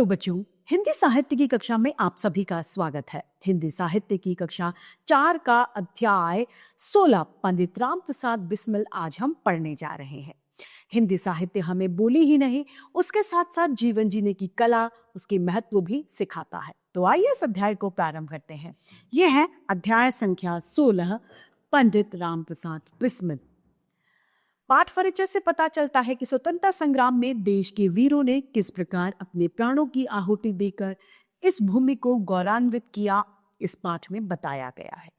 बच्चों, हिंदी साहित्य की कक्षा में आप सभी का स्वागत है। हिंदी साहित्य की कक्षा 4 का अध्याय 16 पंडित राम प्रसाद बिस्मिल आज हम पढ़ने जा रहे हैं। हिंदी साहित्य हमें बोली ही नहीं, उसके साथ साथ जीवन जीने की कला, उसके महत्व भी सिखाता है। तो आइए इस अध्याय को प्रारंभ करते हैं। यह है अध्याय संख्या 16 पंडित राम प्रसाद बिस्मिल। पाठ परिचय से पता चलता है कि स्वतंत्रता संग्राम में देश के वीरों ने किस प्रकार अपने प्राणों की आहुति देकर इस भूमि को गौरवान्वित किया, इस पाठ में बताया गया है।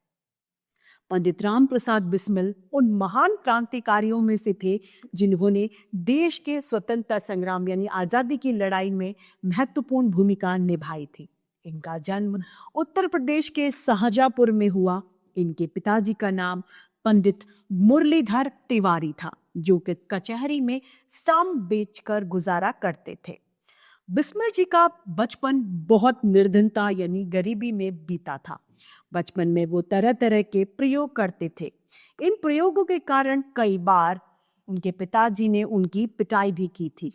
पंडित राम प्रसाद बिस्मिल उन महान क्रांतिकारियों में से थे जिन्होंने देश के स्वतंत्रता संग्राम यानी आजादी की लड़ाई में महत्वपूर्ण भूमिका निभाई थी। इनका जन्म उत्तर प्रदेश के शाहजहांपुर में हुआ। इनके पिताजी का नाम पंडित मुरलीधर तिवारी था, जो कि कचहरी में साम बेचकर गुजारा करते थे। बिस्मिल जी का बचपन बहुत निर्धनता यानी गरीबी में बीता था। बचपन में वो तरह तरह के प्रयोग करते थे। इन प्रयोगों के कारण कई बार उनके पिताजी ने उनकी पिटाई भी की थी।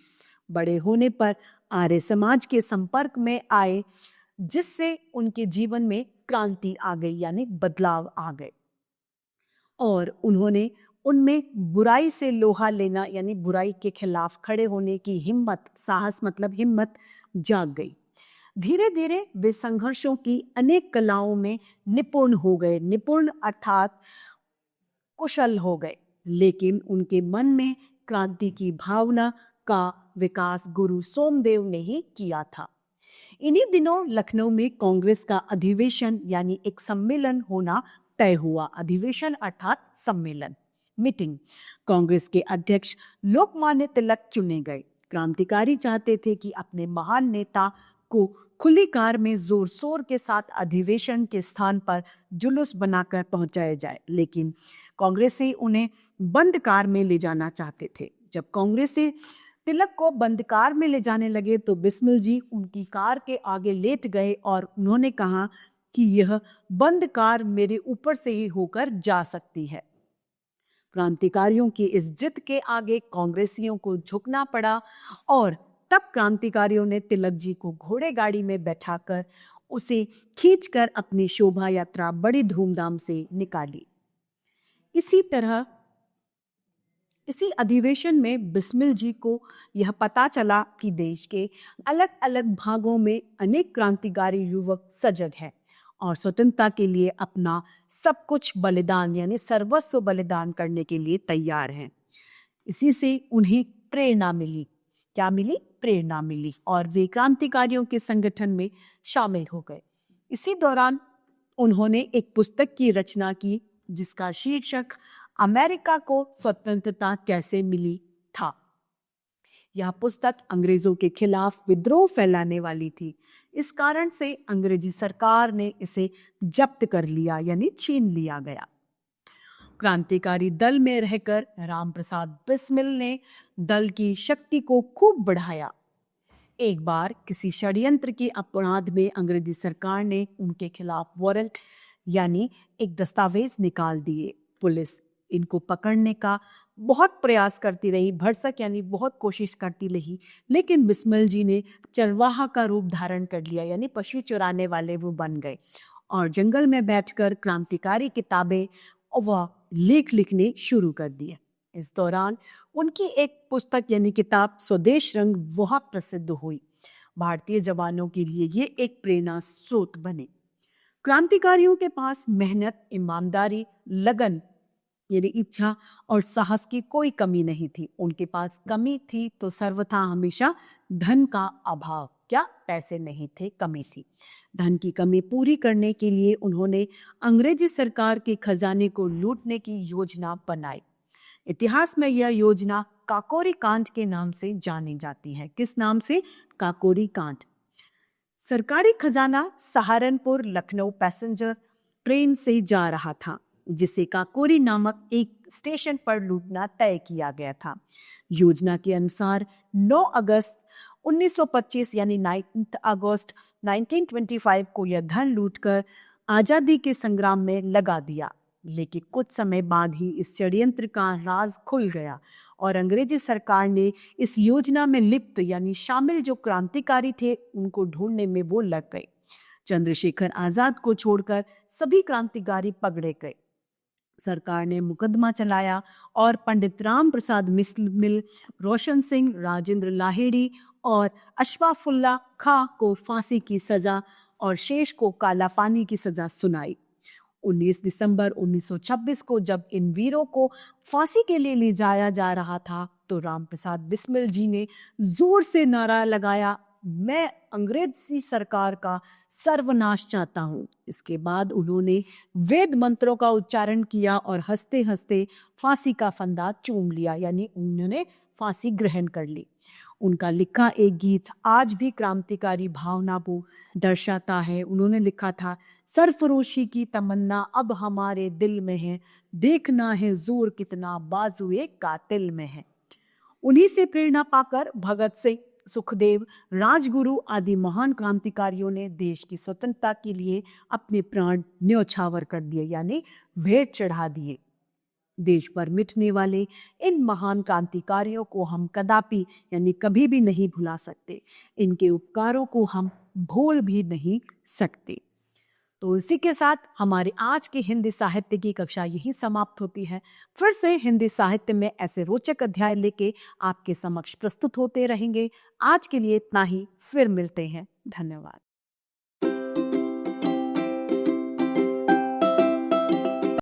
बड़े होने पर आर्य समाज के संपर्क में आए, जिससे उनके जीवन में क्रांति आ गई यानी बदलाव आ गए और उन्होंने उनमें बुराई से लोहा लेना यानी बुराई के खिलाफ खड़े होने की हिम्मत, साहस मतलब हिम्मत जाग गई। धीरे धीरे वे संघर्षों की अनेक कलाओं में निपुण हो गए। निपुण अर्थात कुशल हो गए, लेकिन उनके मन में क्रांति की भावना का विकास गुरु सोमदेव ने ही किया था। इन्हीं दिनों लखनऊ में कांग्रेस का अधिवेशन यानी एक सम्मेलन होना तय हुआ। अधिवेशन अर्थात सम्मेलन, मीटिंग। कांग्रेस के अध्यक्ष लोकमान्य तिलक चुने गए। क्रांतिकारी चाहते थे कि अपने महान नेता को खुली कार में जोर शोर के साथ अधिवेशन के स्थान पर जुलूस बनाकर पहुंचाया जाए, लेकिन कांग्रेसी उन्हें बंद कार में ले जाना चाहते थे। जब कांग्रेसी तिलक को बंद कार में ले जाने लगे तो बिस्मिल जी उनकी कार के आगे लेट गए और उन्होंने कहा कि यह बंद कार मेरे ऊपर से ही होकर जा सकती है। क्रांतिकारियों की इस जिद के आगे कांग्रेसियों को झुकना पड़ा और तब क्रांतिकारियों ने तिलक जी को घोड़े गाड़ी में बैठाकर उसे खींचकर अपनी शोभा यात्रा बड़ी धूमधाम से निकाली। इसी अधिवेशन में बिस्मिल जी को यह पता चला कि देश के अलग अलग भागों में अनेक क्रांतिकारी युवक सजग हैं और स्वतंत्रता के लिए अपना सब कुछ बलिदान यानी सर्वस्व बलिदान करने के लिए तैयार हैं। इसी से उन्हें प्रेरणा मिली। क्या मिली? प्रेरणा मिली और वे क्रांतिकारियों के संगठन में शामिल हो गए। इसी दौरान उन्होंने एक पुस्तक की रचना की जिसका शीर्षक अमेरिका को स्वतंत्रता कैसे मिली था। यह पुस्तक अंग्रेजों के खिलाफ विद्रोह फैलाने वाली थी। इस कारण से अंग्रेजी सरकार ने इसे जब्त कर लिया यानी छीन लिया गया। क्रांतिकारी दल में रहकर राम प्रसाद बिस्मिल ने दल की शक्ति को खूब बढ़ाया। एक बार किसी षड्यंत्र के अपराध में अंग्रेजी सरकार ने उनके खिलाफ वारंट यानी एक दस्तावेज निकाल दिए। पुलिस इनको पकड़ने का बहुत प्रयास करती रही, भरसक यानी बहुत कोशिश करती रही, लेकिन बिस्मिल जी ने चरवाहा का रूप धारण कर लिया यानी पशु चुराने वाले वो बन गए और जंगल में बैठकर क्रांतिकारी किताबें व लेख लिखने शुरू कर दिए। इस दौरान उनकी एक पुस्तक यानी किताब स्वदेश रंग बहुत प्रसिद्ध हुई। भारतीय जवानों के लिए ये एक प्रेरणा स्रोत बने। क्रांतिकारियों के पास मेहनत, ईमानदारी, लगन यानी इच्छा और साहस की कोई कमी नहीं थी। उनके पास कमी थी तो सर्वथा हमेशा धन का अभाव। क्या? पैसे नहीं थे, कमी थी। धन की कमी पूरी करने के लिए उन्होंने अंग्रेजी सरकार के खजाने को लूटने की योजना बनाई। इतिहास में यह योजना काकोरी कांड के नाम से जानी जाती है। किस नाम से? काकोरी कांड। सरकारी खजाना सहारनपुर लखनऊ पैसेंजर ट्रेन से जा रहा था, जिसे काकोरी नामक एक स्टेशन पर लूटना तय किया गया था। योजना के अनुसार 9 अगस्त 1925 यानी 9 अगस्त 1925 को यह धन लूटकर आजादी के संग्राम में लगा दिया। लेकिन कुछ समय बाद ही इस षड्यंत्र का राज खुल गया और अंग्रेजी सरकार ने इस योजना में लिप्त यानी शामिल जो क्रांतिकारी थे उनको ढूंढने में वो लग गए। चंद्रशेखर आजाद को छोड़कर सभी क्रांतिकारी पकड़े गए। सरकार ने मुकदमा चलाया और पंडित राम प्रसाद बिस्मिल, रोशन सिंह, राजेंद्र लाहिड़ी और अशफाकुल्ला खां को फांसी की सजा और शेष को काला पानी की सजा सुनाई। 19 दिसंबर 1926 को जब इन वीरों को फांसी के लिए ले जाया जा रहा था तो रामप्रसाद बिस्मिल जी ने जोर से नारा लगाया, मैं अंग्रेजी सरकार का सर्वनाश चाहता हूं। इसके बाद उन्होंने वेद मंत्रों का उच्चारण किया और हंसते हंसते फांसी का फंदा चूम लिया, यानी उन्होंने फांसी ग्रहण कर ली। उनका लिखा एक गीत आज भी क्रांतिकारी भावना को दर्शाता है। उन्होंने लिखा था, सरफरोशी की तमन्ना अब हमारे दिल में है, देखना है जोर कितना बाजुए कातिल में है। उन्हीं से प्रेरणा पाकर भगत सिंह, सुखदेव, राजगुरु आदि महान क्रांतिकारियों ने देश की स्वतंत्रता के लिए अपने प्राण न्यौछावर कर दिए, यानी भेंट चढ़ा दिए। देश पर मिटने वाले इन महान क्रांतिकारियों को हम कदापि यानी कभी भी नहीं भुला सकते। इनके उपकारों को हम भूल भी नहीं सकते। तो इसी के साथ हमारे आज के हिंदी साहित्य की कक्षा यही समाप्त होती है। फिर से हिंदी साहित्य में ऐसे रोचक अध्याय लेके आपके समक्ष प्रस्तुत होते रहेंगे। आज के लिए इतना ही, फिर मिलते हैं। धन्यवाद।